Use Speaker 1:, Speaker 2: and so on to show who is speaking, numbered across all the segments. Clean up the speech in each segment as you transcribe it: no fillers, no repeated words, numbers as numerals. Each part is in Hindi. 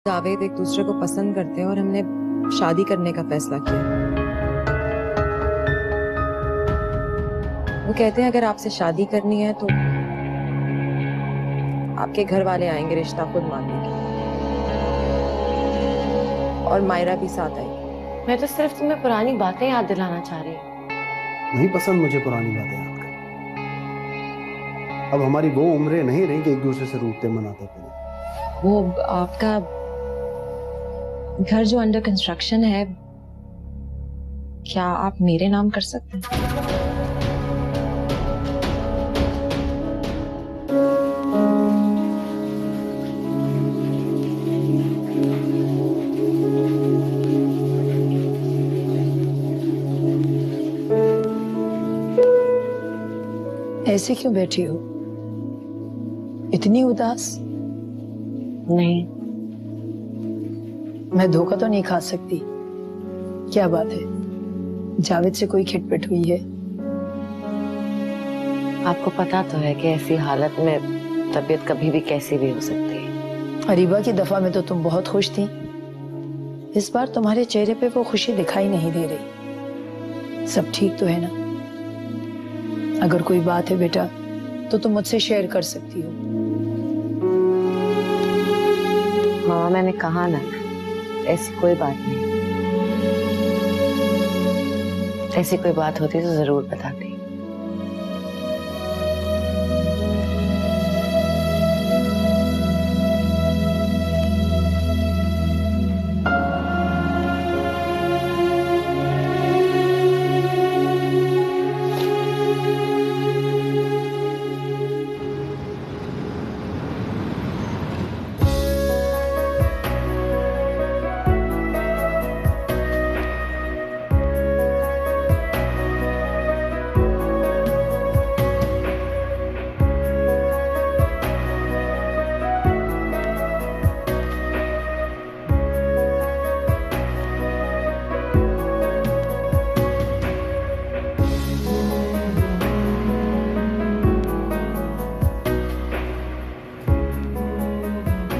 Speaker 1: जावेद एक दूसरे को पसंद करते हैं और हमने शादी करने का फैसला किया। वो कहते हैं अगर आपसे शादी करनी है तो आपके घर वाले आएंगे रिश्ता खुद मांगने के, और मायरा भी साथ आई।
Speaker 2: मैं तो सिर्फ तुम्हें पुरानी बातें याद दिलाना चाह रही हूँ।
Speaker 3: नहीं पसंद मुझे पुरानी बातें याद कर। अब हमारी वो उम्रें नहीं रही कि एक दूसरे से रूठते मनाते फिरे।
Speaker 1: वो आपका घर जो अंडर कंस्ट्रक्शन है, क्या आप मेरे नाम कर सकते हैं?
Speaker 4: ऐसे क्यों बैठी हो, इतनी उदास?
Speaker 2: नहीं,
Speaker 4: मैं धोखा तो नहीं खा सकती। क्या बात है, जावेद से कोई खिटपिट हुई है?
Speaker 2: आपको पता तो है कि ऐसी हालत में तबीयत कभी भी कैसी भी हो सकती है।
Speaker 4: अरीबा की दफा में तो तुम बहुत खुश थी, इस बार तुम्हारे चेहरे पे वो खुशी दिखाई नहीं दे रही। सब ठीक तो है ना? अगर कोई बात है बेटा तो तुम मुझसे शेयर कर सकती हो।
Speaker 2: हाँ, मैंने कहा ना, ऐसी कोई बात नहीं। ऐसी कोई बात होती तो जरूर बताती।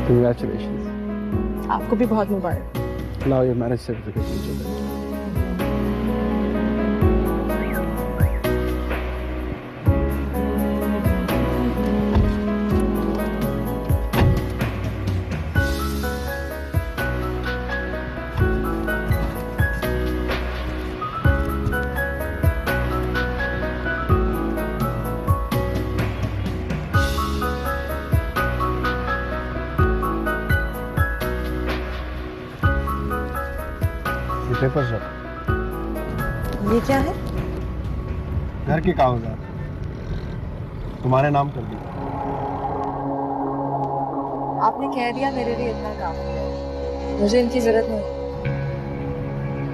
Speaker 3: Congratulations.
Speaker 1: आपको भी बहुत मुबारक।
Speaker 3: Now your marriage certificate will check. Paper sir,
Speaker 1: ये क्या है?
Speaker 3: घर के कागजात तुम्हारे नाम कर दिए।
Speaker 1: आपने कह दिया मेरे लिए इतना काम है, मुझे इनकी जरूरत नहीं।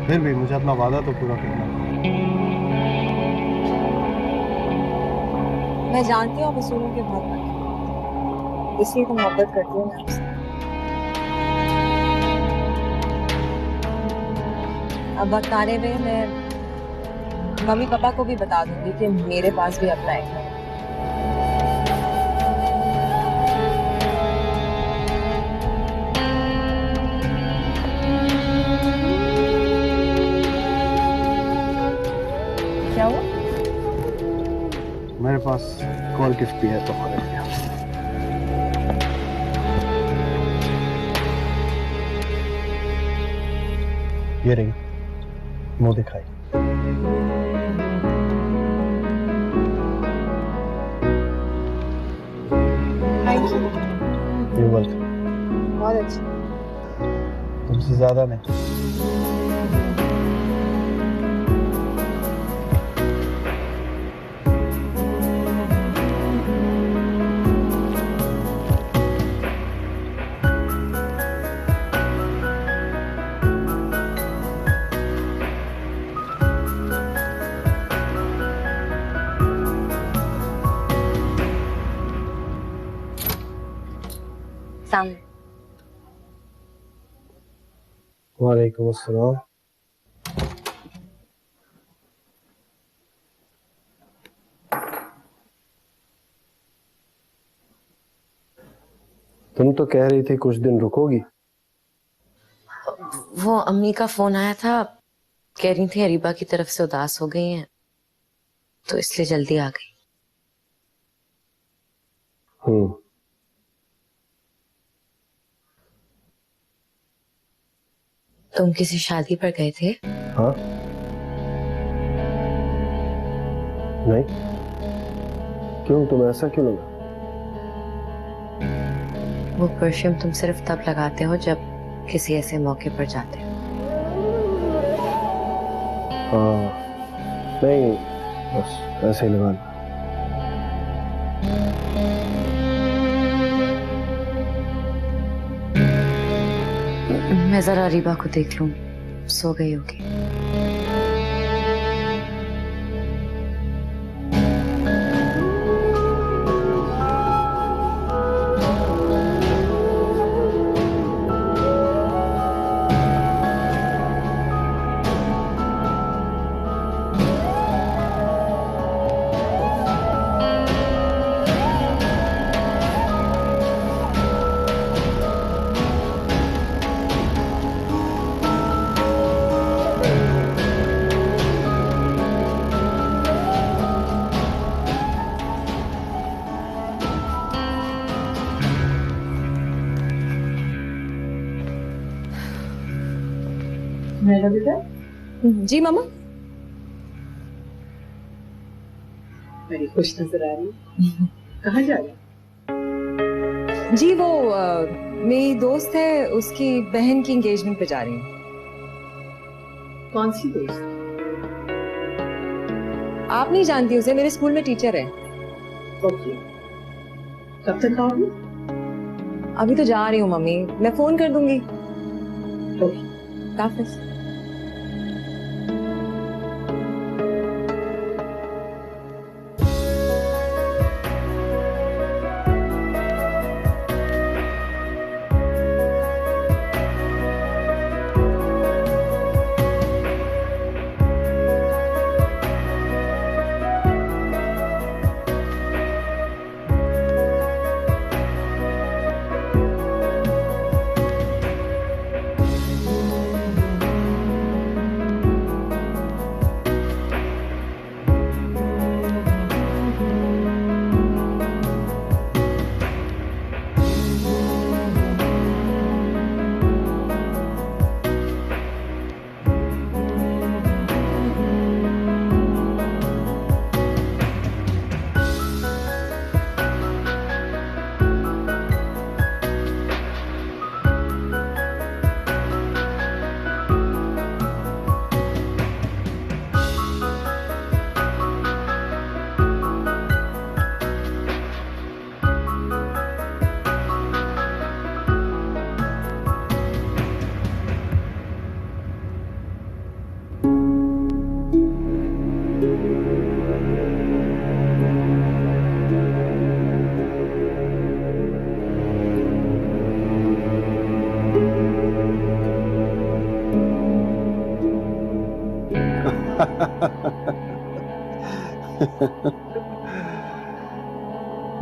Speaker 3: फिर भी मुझे अपना वादा तो पूरा करना है।
Speaker 1: मैं जानती हूँ आप असूलों के बहुत पक्के, इसलिए तो मोहब्बत करती हूँ मैं आपसे। अब वक्त आने में मैं मम्मी पापा को भी बता दूंगी कि मेरे पास भी अपना एक है। क्या हुआ?
Speaker 3: मेरे पास कॉल गिफ्ट भी है तुम्हारे लिए। ये रिंग मुंह दिखाई।
Speaker 1: Thank you.
Speaker 3: ये वेलकम।
Speaker 1: बहुत अच्छा।
Speaker 3: तुमसे ज्यादा नहीं।
Speaker 2: सामने।
Speaker 3: वालेकुम अस्सलाम। तुम तो कह रही थी कुछ दिन रुकोगी।
Speaker 2: वो अम्मी का फोन आया था, कह रही थी अरीबा की तरफ से उदास हो गई हैं, तो इसलिए जल्दी आ गई। तुम किसी शादी पर गए थे?
Speaker 3: हाँ, नहीं, क्यों, तुम ऐसा क्यों लगा?
Speaker 2: वो परफ्यूम तुम सिर्फ तब लगाते हो जब किसी ऐसे मौके पर जाते हो।
Speaker 3: हाँ, नहीं, बस ऐसे ही लगा।
Speaker 2: मैं जरा अरीबा को देख लूं, सो गई होगी।
Speaker 1: जी मामा।
Speaker 5: बड़ी खुश नजर आ रही है। कहाँ जा रही है?
Speaker 1: जी वो मेरी दोस्त है, उसकी बहन की एंगेजमेंट पे जा रही हूँ।
Speaker 5: कौन सी दोस्त?
Speaker 1: आप नहीं जानती उसे, मेरे स्कूल में टीचर है।
Speaker 5: ओके, कब तक आओगी?
Speaker 1: अभी तो जा रही हूँ मम्मी, मैं फोन कर दूंगी।
Speaker 5: ओके।
Speaker 1: हाफिज।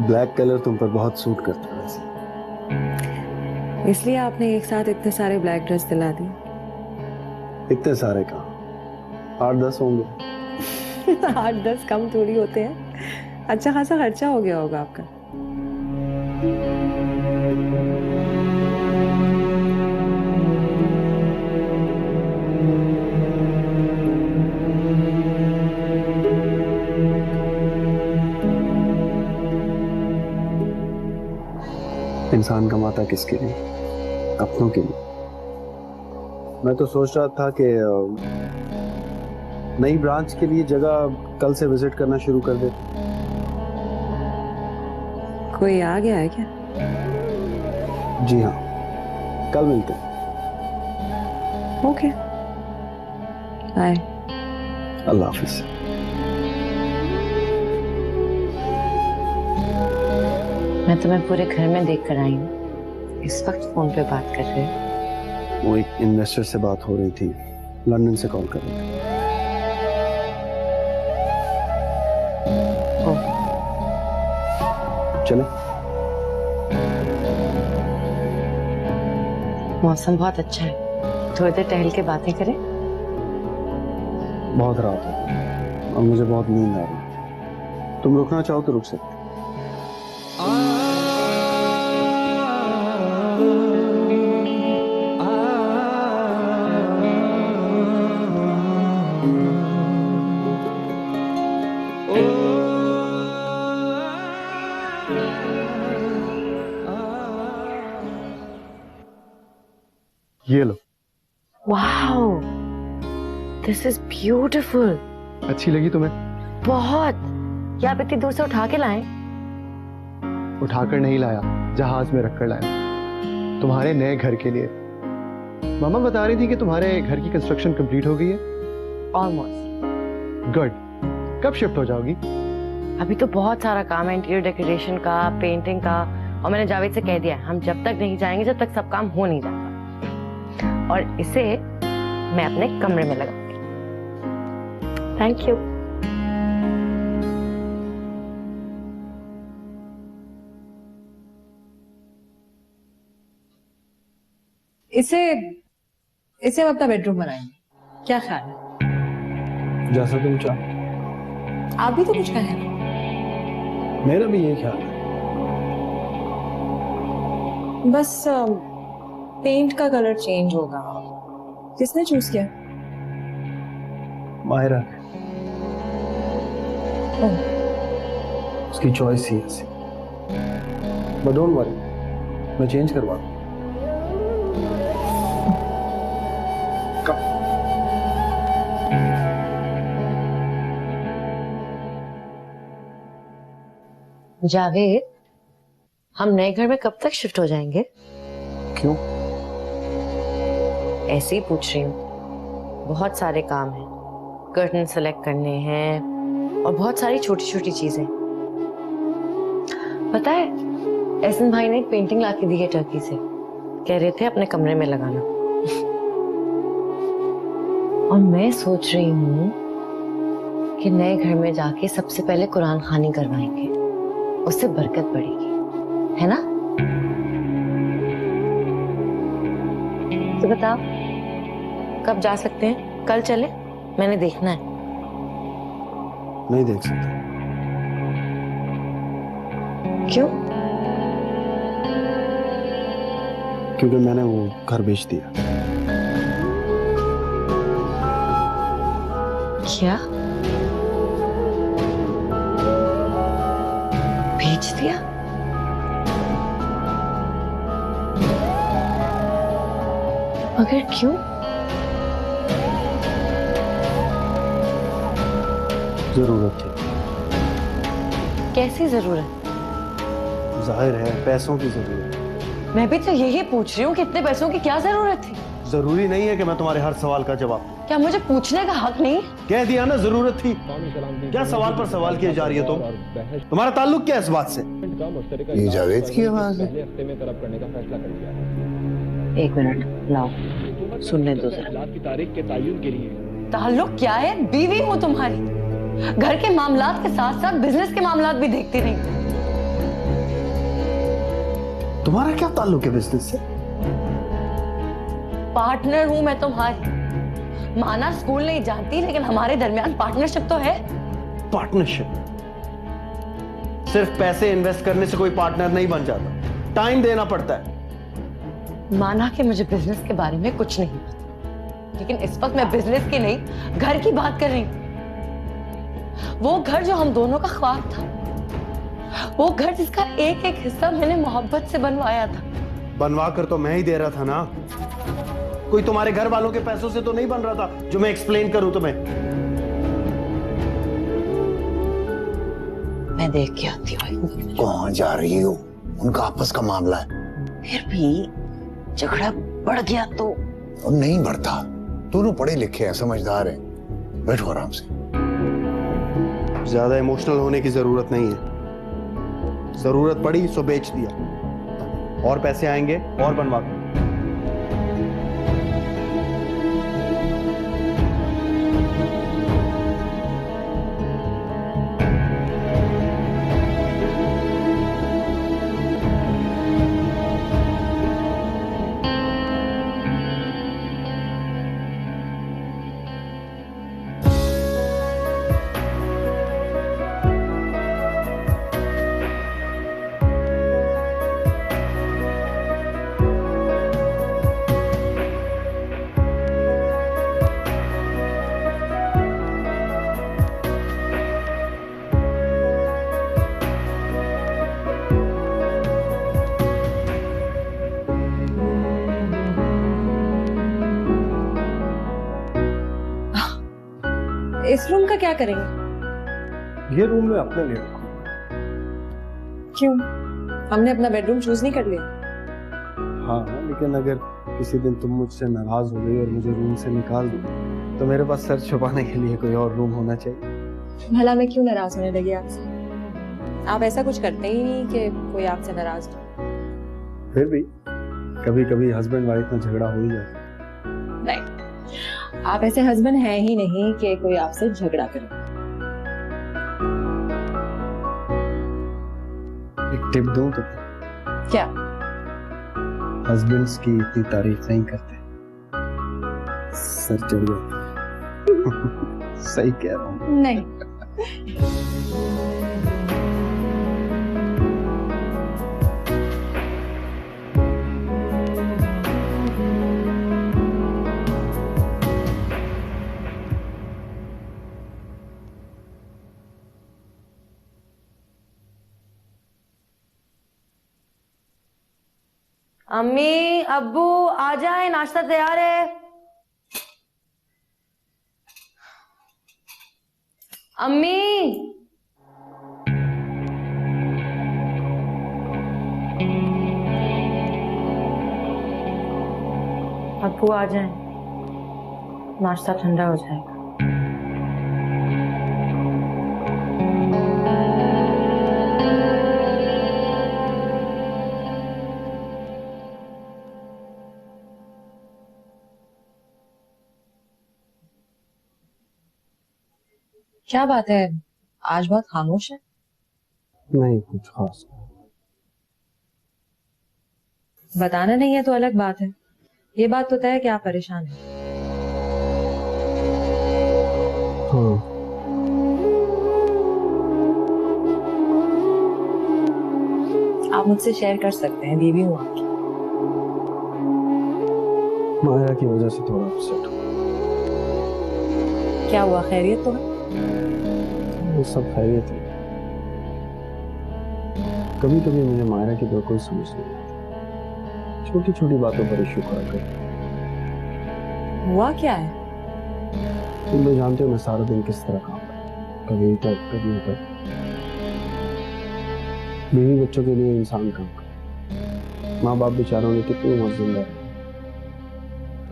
Speaker 3: ब्लैक कलर तुम पर बहुत सूट करता है वैसे।
Speaker 1: इसलिए आपने एक साथ इतने सारे ब्लैक ड्रेस दिला दिए?
Speaker 3: इतने सारे कहाँ, 8-10 होंगे।
Speaker 1: 8-10 कम थोड़ी होते हैं, अच्छा खासा खर्चा हो गया होगा आपका।
Speaker 3: इंसान कमाता किसके लिए? अपनों के लिए। मैं तो सोच रहा था कि नई ब्रांच के लिए जगह कल से विजिट करना शुरू कर दे।
Speaker 1: कोई आ गया है क्या?
Speaker 3: जी हाँ, कल मिलते हैं।
Speaker 1: Okay, bye.
Speaker 3: अल्लाह हाफिज।
Speaker 2: मैं तुम्हें पूरे घर में देख कर आई हूँ, इस वक्त फोन पे बात कर रहे हो?
Speaker 3: वो एक इन्वेस्टर से बात हो रही थी, लंदन से कॉल कर रहे थे। चले?
Speaker 2: मौसम बहुत अच्छा है। थोड़ी देर टहल के बातें करें?
Speaker 3: बहुत रात है और मुझे बहुत नींद आ रही है। तुम रुकना चाहो तो रुक सकते। ये लो।
Speaker 2: Wow, this is beautiful.
Speaker 3: अच्छी लगी तुम्हें?
Speaker 2: बहुत। क्या आप इतनी दूर से उठा के लाए?
Speaker 3: उठाकर नहीं लाया, जहाज में रखकर लाया, तुम्हारे नए घर के लिए। मामा बता रही थी कि तुम्हारे घर की कंस्ट्रक्शन कंप्लीट हो गई है।
Speaker 2: ऑलमोस्ट।
Speaker 3: गुड। कब शिफ्ट हो जाओगी?
Speaker 2: अभी तो बहुत सारा काम है, इंटीरियर डेकोरेशन का, पेंटिंग का, और मैंने जावेद से कह दिया है हम जब तक नहीं जाएंगे जब तक सब काम हो नहीं जाता। और इसे मैं अपने कमरे में लगाऊंगी। Thank you.
Speaker 1: इसे हम अपना बेडरूम बनाएंगे, क्या ख्याल है?
Speaker 3: जैसा तुम चाहो।
Speaker 1: आप भी तो कुछ कहें।
Speaker 3: मेरा भी यही ख्याल है।
Speaker 1: बस पेंट का कलर चेंज होगा। किसने चूज किया?
Speaker 3: माहिरा ने। उसकी चॉइस ही ऐसी। बट डोंट वरी, मैं चेंज करवा दूं।
Speaker 2: जावेद, हम नए घर में कब तक शिफ्ट हो जाएंगे?
Speaker 3: क्यों?
Speaker 2: ऐसे ही पूछ रही हूँ। बहुत सारे काम हैं, कर्टन सेलेक्ट करने हैं और बहुत सारी छोटी छोटी चीजें। पता है, एहसन भाई ने एक पेंटिंग लाके दी है टर्की से, कह रहे थे अपने कमरे में लगाना। और मैं सोच रही हूँ कि नए घर में जाके सबसे पहले कुरान खानी करवाएंगे, उससे बरकत बढ़ेगी, है ना? तो बताओ कब जा सकते हैं? कल चले? मैंने देखना है।
Speaker 3: नहीं देख सकता।
Speaker 2: क्यों?
Speaker 3: क्योंकि मैंने वो घर बेच दिया।
Speaker 2: क्या बेच दिया? मगर क्यों?
Speaker 3: जरूरत थी।
Speaker 2: कैसी जरूरत?
Speaker 3: जाहिर है पैसों की जरूरत।
Speaker 2: मैं भी तो यही पूछ रही हूँ कि इतने पैसों की क्या जरूरत थी?
Speaker 3: जरूरी नहीं है कि मैं तुम्हारे हर सवाल का जवाब दूं।
Speaker 2: क्या मुझे पूछने का हक नहीं?
Speaker 3: कह दिया ना, जरूरत थी। क्या सवाल पर सवाल किए जा रही है तुम? तुम्हारा ताल्लुक क्या है इस बात से?
Speaker 6: ये जावेद की आवाज है।
Speaker 2: एक मिनट लाओ, सुनने दो जरा। ताल्लुक क्या है? बीवी हूँ तुम्हारी, घर के मामलात के साथ साथ बिजनेस के मामलात भी देखती रही।
Speaker 3: तुम्हारा क्या ताल्लुक है बिजनेस से?
Speaker 2: पार्टनर हूं मैं तुम्हारी। माना स्कूल नहीं जानती, लेकिन हमारे दरमियान पार्टनरशिप तो है।
Speaker 3: पार्टनरशिप? सिर्फ पैसे इन्वेस्ट करने से कोई पार्टनर नहीं बन जाता, टाइम देना पड़ता है।
Speaker 2: माना कि मुझे बिजनेस के बारे में कुछ नहीं पता, लेकिन इस वक्त मैं बिजनेस की नहीं घर की बात कर रही हूं। वो घर जो हम दोनों का ख्वाब था, वो घर जिसका एक एक हिस्सा मैंने मोहब्बत से बनवाया था।
Speaker 3: बनवा कर तो मैं ही दे रहा था ना, कोई तुम्हारे घर वालों के पैसों से तो नहीं बन रहा था जो मैं एक्सप्लेन करूं तुम्हें।
Speaker 2: मैं देख के आती हूँ।
Speaker 6: कहाँ जा रही हो? उनका आपस का मामला है।
Speaker 2: फिर भी झगड़ा बढ़ गया तो?
Speaker 6: और नहीं बढ़ता, दोनों पढ़े लिखे हैं, समझदार हैं। बैठो आराम से।
Speaker 3: ज्यादा इमोशनल होने की जरूरत नहीं है। जरूरत पड़ी सो बेच दिया, और पैसे आएंगे और बनवा दो।
Speaker 1: इस रूम का क्या करेंगे?
Speaker 3: ये रूम में अपने लिए रखो।
Speaker 1: क्यों? हमने अपना बेडरूम चूज नहीं कर लिया?
Speaker 3: हाँ, लेकिन अगर किसी दिन तुम मुझसे नाराज हो गई और मुझे रूम से निकाल दी तो मेरे पास सर छुपाने के लिए कोई और रूम होना चाहिए।
Speaker 1: भला मैं क्यों नाराज होने लगी आपसे? आप ऐसा कुछ करते ही नहीं कि कोई आपसे नाराज हो।
Speaker 3: फिर भी कभी कभी हस्बैंड वाइफ में झगड़ा हो ही जाता
Speaker 1: नहीं, आप ऐसे हस्बैंड हैं ही नहीं कि कोई आपसे झगड़ा करे।
Speaker 3: है। एक टिप दूं तो
Speaker 1: क्या?
Speaker 3: हस्बैंड्स की इतनी तारीफ नहीं करते, सर चढ़ जाता है। सही कह रहा हूँ।
Speaker 1: नहीं।
Speaker 2: अम्मी अब्बू आ जाए, नाश्ता तैयार है। अम्मी अब्बू आ जाए, नाश्ता ठंडा हो जाएगा।
Speaker 1: क्या बात है, आज बहुत खामोश है?
Speaker 3: नहीं कुछ खास।
Speaker 1: बताना नहीं है तो अलग बात है, ये बात तो तय है कि आप परेशान हैं।
Speaker 3: हाँ,
Speaker 1: आप मुझसे शेयर कर सकते हैं, बीवी हूँ आपकी।
Speaker 3: माया की वजह से थोड़ा अपसेट हूँ।
Speaker 1: क्या हुआ, खैरियत तो है?
Speaker 3: वो सब खैरियत है। कभी कभी मुझे मायरा की बिल्कुल समझ नहीं आती, छोटी छोटी बातों पर इश्यू करा कर।
Speaker 1: हुआ क्या है?
Speaker 3: तुम लोग जानते हो मैं सारा दिन किस तरह काम करता, कभी इधर कभी उधर। बीवी बच्चों के लिए इंसान काम करता। माँ बाप बेचारों ने कितनी उम्र जिंदा है,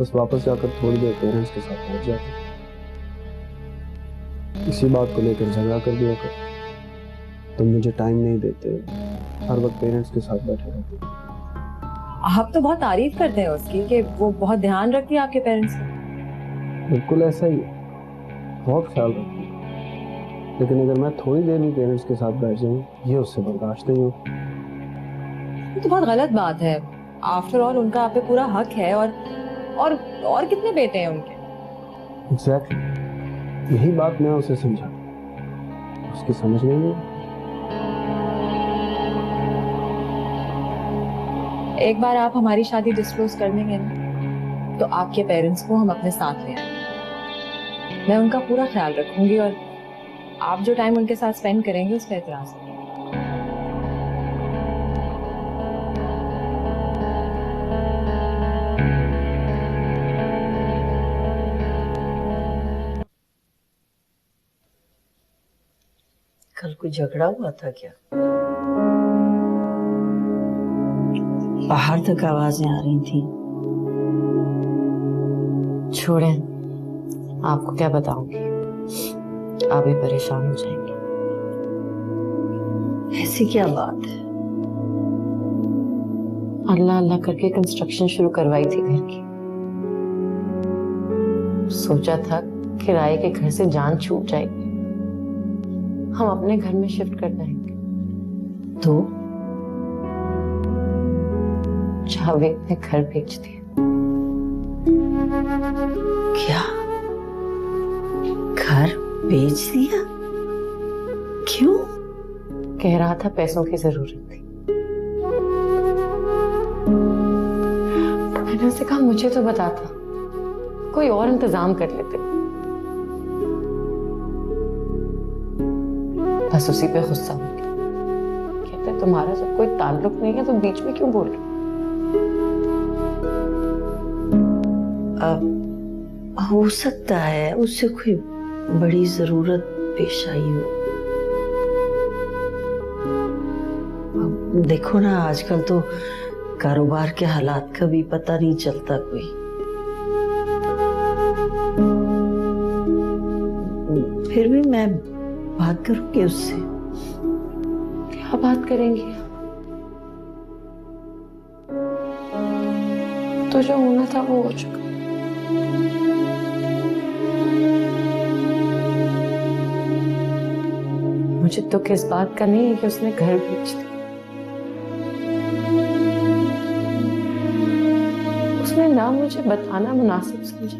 Speaker 3: बस वापस जाकर थोड़ी देर पेरेंट्स के साथ बैठ जाते। इसी बात को लेकर झगड़ा कर दिया कर, तुम मुझे टाइम नहीं देते, हर वक्त पेरेंट्स के साथ बैठे रहते।
Speaker 1: आप तो बहुत तारीफ करते हैं उसकी कि वो बहुत ध्यान रखती है आपके पेरेंट्स का।
Speaker 3: बिल्कुल ऐसा ही है, बहुत ख्याल रखती है। लेकिन अगर मैं थोड़ी देर भी पेरेंट्स के साथ बैठ जाऊं, ये उससे बर्दाश्त नहीं हो।
Speaker 1: ये तो बहुत गलत बात है। आफ्टर ऑल उनका आप पे पूरा हक है, और कितने बेटे हैं उनके?
Speaker 3: एग्जैक्टली, यही बात मैं उसे समझा, उसकी समझ नहीं है।
Speaker 1: एक बार आप हमारी शादी डिस्क्लोज कर देंगे ना, तो आपके पेरेंट्स को हम अपने साथ ले आएंगे। मैं उनका पूरा ख्याल रखूंगी और आप जो टाइम उनके साथ स्पेंड करेंगे उस पर एतराज नहीं।
Speaker 7: कल कोई झगड़ा हुआ था क्या? बाहर तक आवाजें आ रही थी।
Speaker 2: छोड़ें, आपको क्या बताऊंगी, आप भी परेशान हो जाएंगे।
Speaker 7: ऐसी क्या बात है?
Speaker 2: अल्लाह अल्लाह करके कंस्ट्रक्शन शुरू करवाई थी घर की। सोचा था किराए के घर से जान छूट जाएगी, हम अपने घर में शिफ्ट कर जाएंगे।
Speaker 7: तो
Speaker 2: जावेद ने घर बेच दिया।
Speaker 7: क्या? घर बेच दिया? क्यों?
Speaker 2: कह रहा था पैसों की जरूरत थी। मैंने उसे कहा मुझे तो बताता, कोई और इंतजाम कर लेते। बस उसी पे गुस्सा हो गया। कहते तुम्हारा जब कोई ताल्लुक नहीं है तो बीच में क्यों बोल रहे?
Speaker 7: अब हो सकता है उससे कोई बड़ी जरूरत पेश आई हो। अब देखो ना, आजकल तो कारोबार के हालात का भी पता नहीं चलता कोई। फिर भी मैं बात करूंगी उससे।
Speaker 2: क्या बात करेंगे? तो जो होना था वो हो चुका। मुझे दुख इस बात का नहीं है कि उसने घर बेच दिया। उसने ना मुझे बताना मुनासिब समझा।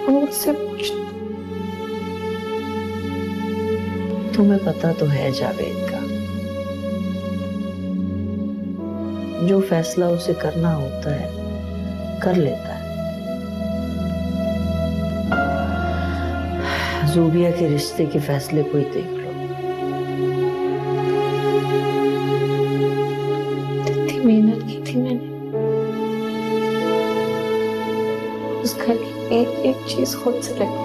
Speaker 2: हम मुझसे पूछते।
Speaker 7: तुम्हें पता तो है जावेद का, जो फैसला उसे करना होता है कर लेता है। जूबिया के रिश्ते के फैसले को ही देख लो।
Speaker 2: इतनी मेहनत की थी मैंने, उस घर की एक एक चीज खुद से लगी।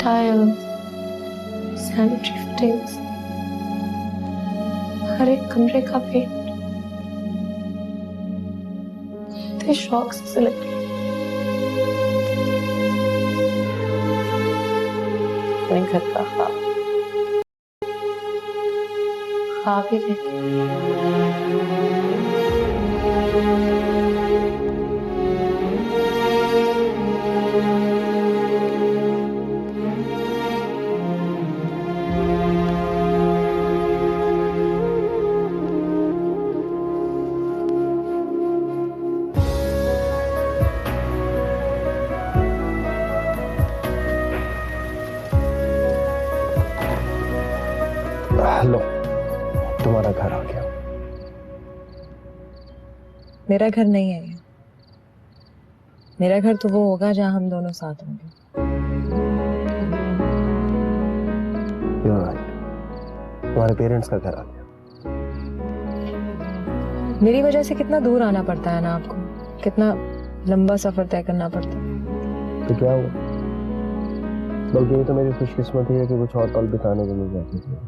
Speaker 2: टाइल्स, सैनिटरी फिटिंग्स, हर एक कमरे का पेंट इतने शौक से सिलेक्ट किया। अपने घर का ख्वाब ही रह गया।
Speaker 3: हेलो, तुम्हारा घर आ गया।
Speaker 1: मेरा घर नहीं है ये। मेरा घर तो वो होगा जहां हम दोनों साथ होंगे।
Speaker 3: You're right. तुम्हारे पेरेंट्स का घर आ गया।
Speaker 1: मेरी वजह से कितना दूर आना पड़ता है ना आपको, कितना लंबा सफर तय करना पड़ता है।
Speaker 3: तो क्या हुआ? बल्कि ये तो मेरी खुशकिस्मती है कि कुछ और पल बिताने को मिल जाते।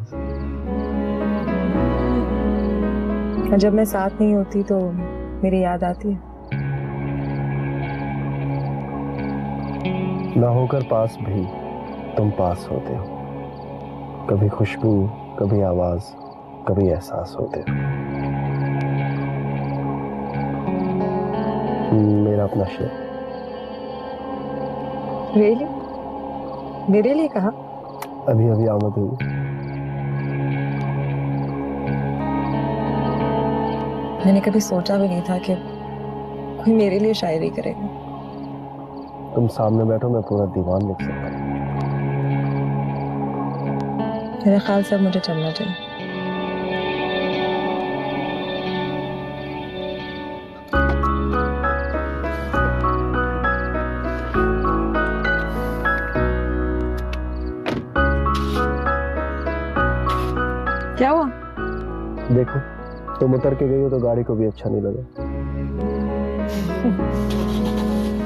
Speaker 1: जब मैं साथ नहीं होती तो मेरी याद आती है।
Speaker 3: ना होकर पास भी तुम पास होते हो। कभी खुशबू, कभी आवाज, कभी एहसास होते हो। मेरा अपना शेर।
Speaker 1: रियली? मेरे लिए कहा?
Speaker 3: अभी अभी आमद हुई।
Speaker 1: मैंने कभी सोचा भी नहीं था कि कोई मेरे लिए शायरी करेगा।
Speaker 3: तुम सामने बैठो, मैं पूरा दीवान लिख सकता हूँ।
Speaker 1: मेरे ख्याल से अब मुझे चलना चाहिए। क्या हुआ?
Speaker 3: देखो, तुम उतर के गई हो तो गाड़ी को भी अच्छा नहीं लगा।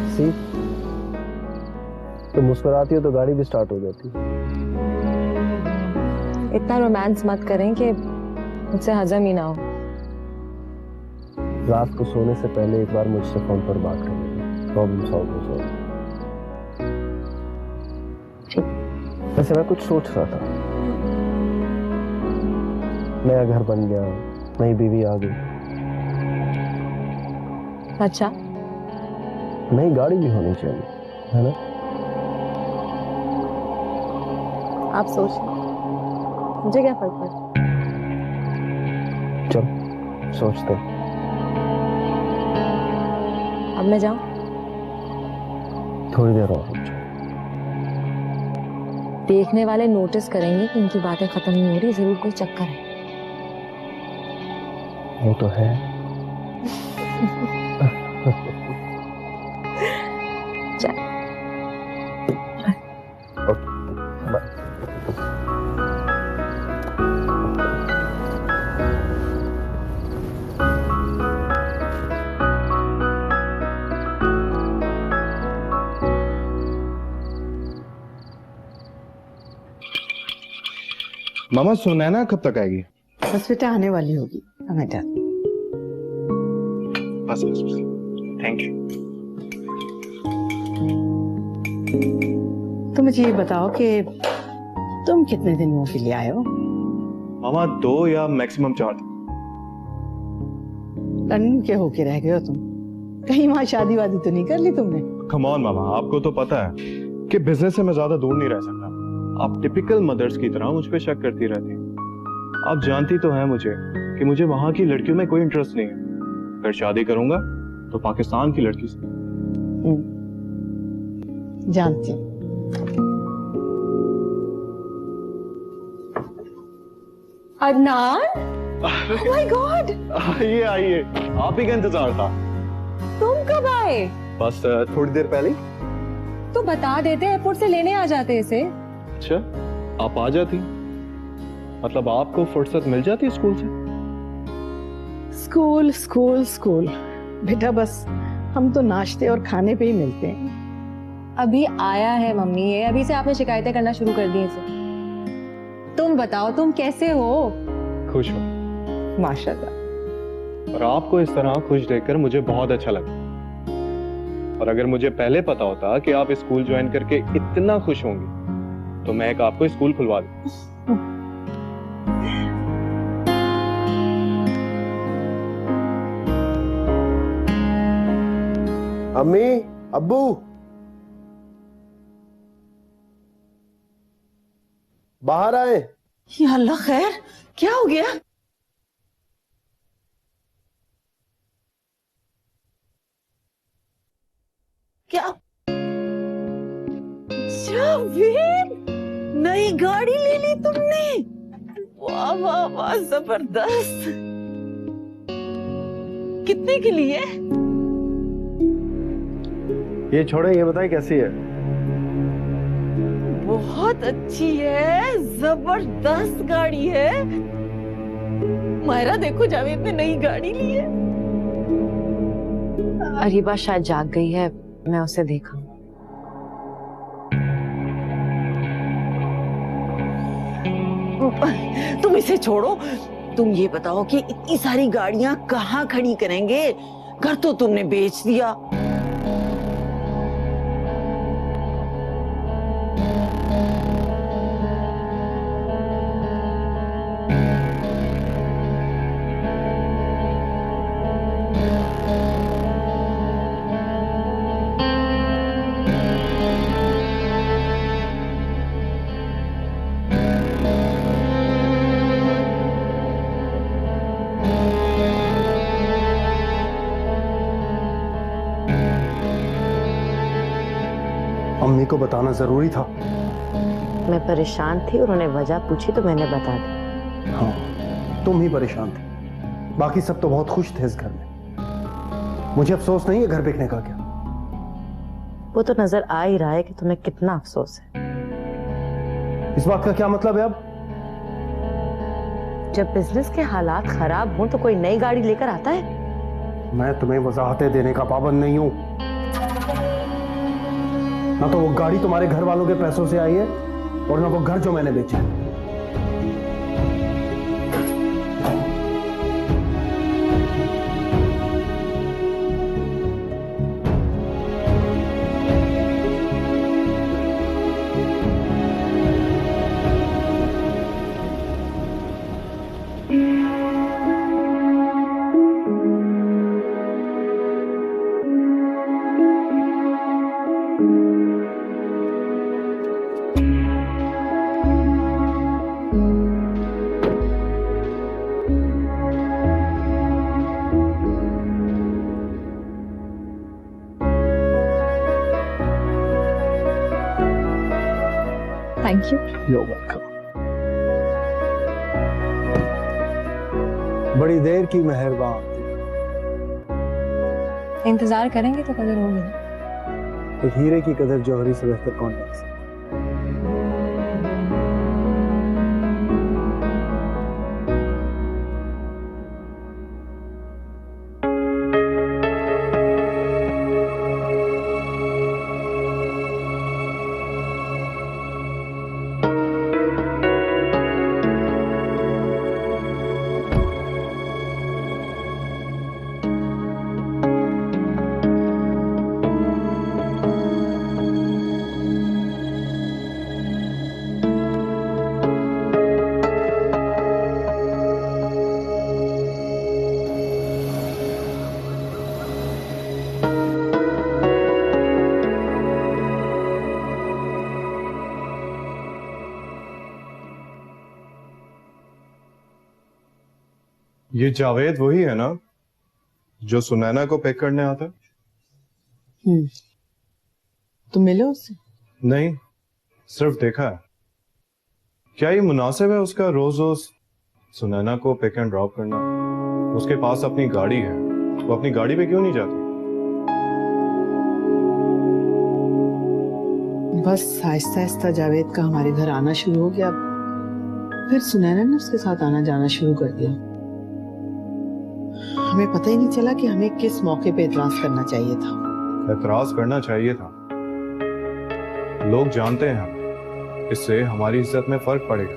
Speaker 3: सी, तुम मुस्कुराती हो तो गाड़ी भी स्टार्ट हो जाती है।
Speaker 1: इतना रोमांस मत करें कि मुझसे हजम ही ना हो।
Speaker 3: रात को सोने से पहले एक बार मुझसे फोन पर बात कर लेना, प्रॉब्लम सॉल्व हो जाएगी। वैसे मैं कुछ सोच रहा था। नया घर बन गया, नई बीवी आ गई,
Speaker 1: अच्छा,
Speaker 3: नई गाड़ी भी होनी चाहिए, है ना?
Speaker 1: आप सोचिए, मुझे क्या फर्क पड़ता?
Speaker 3: चल सोचते हैं।
Speaker 1: अब मैं जाऊं?
Speaker 3: थोड़ी देर और रुक जाओ।
Speaker 1: देखने वाले नोटिस करेंगे कि इनकी बातें खत्म नहीं हो रही, जरूर कोई चक्कर है।
Speaker 3: वो तो है।
Speaker 1: चल।
Speaker 3: Okay, bye.
Speaker 8: मामा सुनैना कब तक आएगी?
Speaker 5: बस बेटा आने वाली होगी। हाँ बेटा।
Speaker 8: बस थैंक यू।
Speaker 5: तो मुझे ये बताओ कि तुम कितने दिनों के लिए आए हो?
Speaker 8: मामा 2 या मैक्सिमम 4 दिन।
Speaker 5: लंदन के होके रह गए हो तुम? कहीं वहां शादी वादी तो नहीं कर ली तुमने?
Speaker 8: कम ऑन मामा, आपको तो पता है कि बिजनेस से मैं ज्यादा दूर नहीं रह सकता। आप टिपिकल मदर्स की तरह मुझ पे शक करती रहती हैं। आप जानती तो हैं मुझे कि मुझे वहां की लड़कियों में कोई इंटरेस्ट नहीं है। अगर शादी करूंगा तो पाकिस्तान की लड़की से।
Speaker 5: जानती हूँ।
Speaker 1: अदनान, oh my God,
Speaker 8: आइए आइए, आप ही का इंतजार था।
Speaker 1: तुम कब आए?
Speaker 8: बस थोड़ी देर पहले।
Speaker 1: तो बता देते, एयरपोर्ट से लेने आ जाते इसे।
Speaker 8: अच्छा, आप आ जाती, मतलब आपको फुर्सत मिल जाती स्कूल से?
Speaker 5: स्कूल स्कूल स्कूल बेटा, बस हम तो नाश्ते और खाने पे ही मिलते हैं।
Speaker 1: अभी आया है मम्मी, ये अभी से आपने शिकायतें करना शुरू कर दी इसे। तुम बताओ, तुम कैसे हो?
Speaker 8: खुश हो?
Speaker 1: माशाल्लाह।
Speaker 8: और आपको इस तरह खुश देखकर मुझे बहुत अच्छा लगा। और अगर मुझे पहले पता होता कि आप स्कूल ज्वाइन करके इतना खुश होंगे तो मैं एक आपको स्कूल खुलवा दूं।
Speaker 3: अम्मी, अब्बू, बाहर आए।
Speaker 7: या अल्लाह, खैर क्या हो गया? क्या? जावेद, नई गाड़ी ले ली तुमने? वाह वाह वाह, जबरदस्त। कितने के लिए?
Speaker 3: ये छोड़े, ये बताए कैसी है?
Speaker 7: बहुत अच्छी है, जबरदस्त गाड़ी है। मायरा देखो, जावेद ने नई गाड़ी ली है।
Speaker 2: अरीबा शायद जाग गई है, मैं उसे देखा।
Speaker 7: तुम इसे छोड़ो, तुम ये बताओ कि इतनी सारी गाड़ियां कहाँ खड़ी करेंगे? घर तो तुमने बेच दिया।
Speaker 3: अम्मी को बताना जरूरी था।
Speaker 2: मैं परेशान थी, उन्होंने वजह पूछी तो मैंने बता दी।
Speaker 3: हाँ, तुम ही परेशान थे, बाकी सब तो बहुत खुश थे इस घर में। मुझे अफसोस नहीं है घर बिकने का। क्या?
Speaker 2: वो तो नजर आ ही रहा है कि तुम्हें कितना अफसोस है।
Speaker 3: इस बात का क्या मतलब है अब?
Speaker 2: जब बिजनेस के हालात खराब हों तो कोई नई गाड़ी लेकर आता है?
Speaker 3: मैं तुम्हें वजाहतें देने का पाबंद नहीं हूं। ना तो वो गाड़ी तुम्हारे घर वालों के पैसों से आई है और ना वो घर जो मैंने बेचा है।
Speaker 1: Thank you.
Speaker 3: You're welcome। बड़ी देर की मेहरबान।
Speaker 1: इंतजार करेंगे तो कदर होगी ना।
Speaker 3: एक हीरे की कदर जौहरी से बेहतर कौन कर सकता?
Speaker 8: ये जावेद वही है ना जो सुनैना को पिक करने आता है?
Speaker 5: तुम मिले उससे?
Speaker 8: नहीं, सिर्फ देखा है। क्या ये मुनासिब है उसका रोज रोज सुनैना को पिक एंड ड्रॉप करना? उसके पास अपनी गाड़ी है, वो अपनी गाड़ी पे क्यों नहीं जाती?
Speaker 5: बस आहिस्ता आहिस्ता जावेद का हमारे घर आना शुरू हो गया, फिर सुनैना ने उसके साथ आना जाना शुरू कर दिया। हमें पता ही नहीं चला कि हमें किस मौके पे एतराज करना चाहिए था।
Speaker 8: एतराज करना चाहिए था। लोग जानते हैं इससे हमारी इज्जत में फर्क पड़ेगा,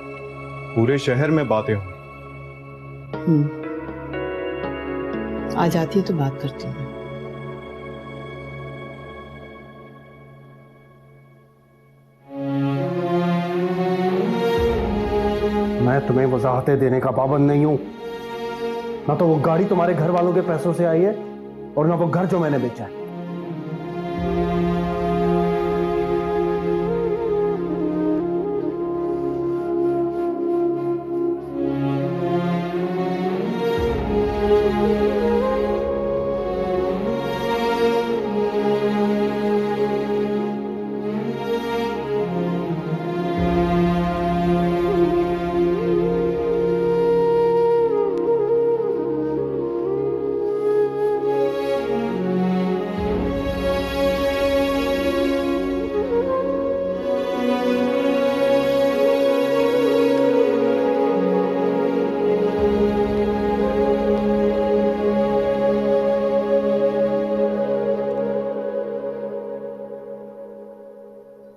Speaker 8: पूरे शहर में बातें होंगी।
Speaker 5: आ जाती है तो बात करती हूँ।
Speaker 9: मैं तुम्हें वजाहतें देने का पाबंद नहीं हूं। ना तो वो गाड़ी तुम्हारे घर वालों के पैसों से आई है और ना वो घर जो मैंने बेचा है।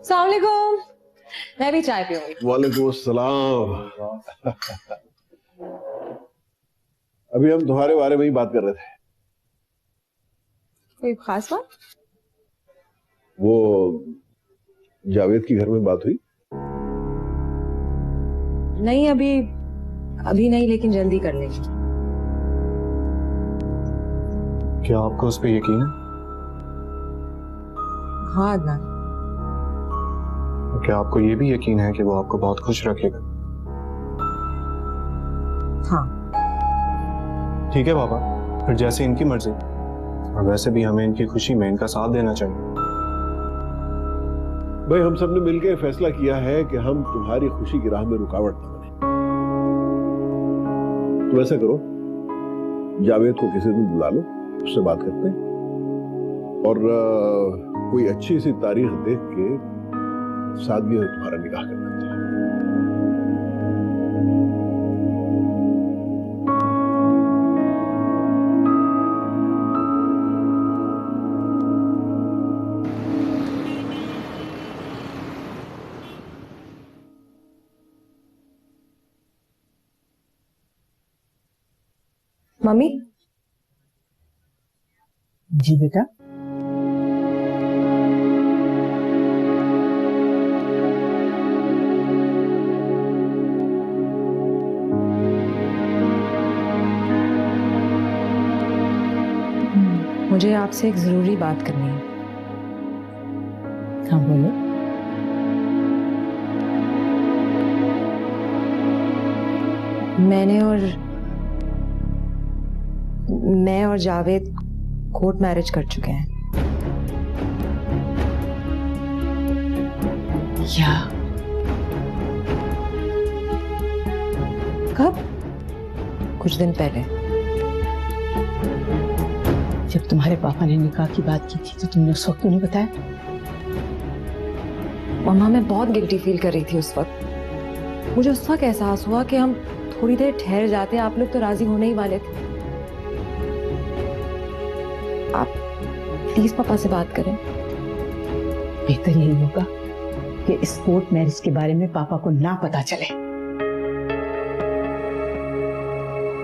Speaker 1: अस्सलामुअलैकुम। मैं भी चाय पीऊंगी।
Speaker 10: वालेकुम अस्सलाम। अभी हम तुम्हारे बारे में ही बात कर रहे थे।
Speaker 1: कोई खास बात?
Speaker 10: वो जावेद की घर में बात हुई?
Speaker 1: नहीं, अभी नहीं, लेकिन जल्दी कर लेंगे।
Speaker 8: क्या आपको उस पर यकीन है?
Speaker 1: हाँ अदनान।
Speaker 8: और क्या आपको ये भी यकीन है कि वो आपको बहुत खुश रखेगा?
Speaker 1: हाँ।
Speaker 8: ठीक है बाबा, फिर जैसे इनकी मर्जी। और वैसे भी हमें इनकी खुशी में इनका साथ देना चाहिए।
Speaker 10: भाई हम सब ने मिलकर फैसला किया है कि हम तुम्हारी खुशी की राह में रुकावट न बने। तो ऐसा करो, जावेद को किसी दिन बुला लो, उससे बात करते हैं और कोई अच्छी सी तारीख देख के सादगी में तुम्हारा निकाह कर देते हैं।
Speaker 1: मम्मी।
Speaker 5: जी बेटा।
Speaker 1: मुझे आपसे एक जरूरी बात करनी है।
Speaker 5: हाँ बोलो।
Speaker 1: मैं और जावेद कोर्ट मैरिज कर चुके हैं।
Speaker 5: क्या?
Speaker 1: कब? कुछ दिन पहले।
Speaker 5: जब तुम्हारे पापा ने निकाह की बात की थी तो तुमने उस वक्त क्यों नहीं बताया?
Speaker 1: मम्मा, मैं बहुत गिल्टी फील कर रही थी उस वक्त। मुझे उस वक्त एहसास हुआ कि हम थोड़ी देर ठहर जाते, आप लोग तो राजी होने ही वाले थे। आप प्लीज पापा से बात करें।
Speaker 5: बेहतर यही होगा कि इस कोर्ट मैरिज के बारे में पापा को ना पता चले।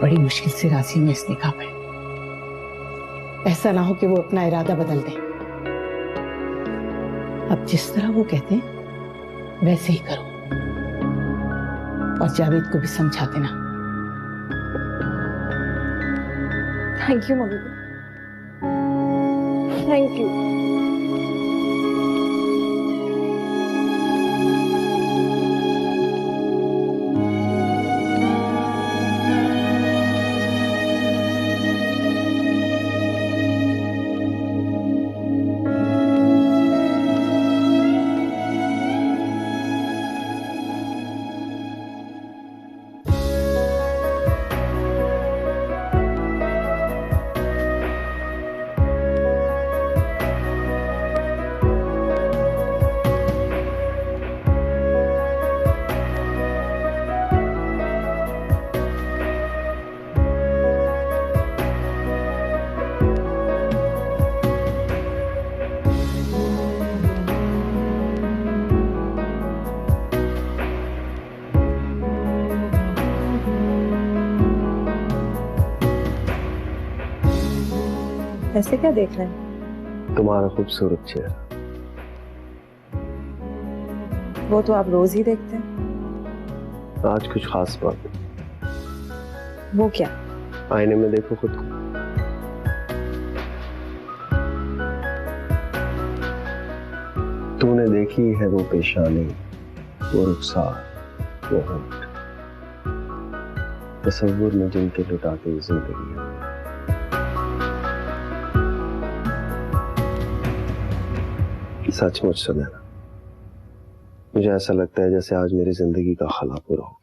Speaker 5: बड़ी मुश्किल से राजी में इस निकाह पे। ऐसा ना हो कि वो अपना इरादा बदल दें। अब जिस तरह वो कहते हैं वैसे ही करो और जावेद को भी समझा देना।
Speaker 1: Thank you mummy. Thank you. ऐसे क्या देख रहे हैं?
Speaker 3: तुम्हारा खूबसूरत चेहरा।
Speaker 1: वो तो आप रोज ही देखते हैं।
Speaker 3: आज कुछ खास बात है।
Speaker 1: वो क्या?
Speaker 3: आईने में देखो खुद को। तूने देखी है वो पेशानी, वो रुखसार, वो होंठ, तस्वुर में जिनके लुटाती जिंदगी है। सचमुच सुनैना, मुझे ऐसा लगता है जैसे आज मेरी जिंदगी का खला पूरा हो।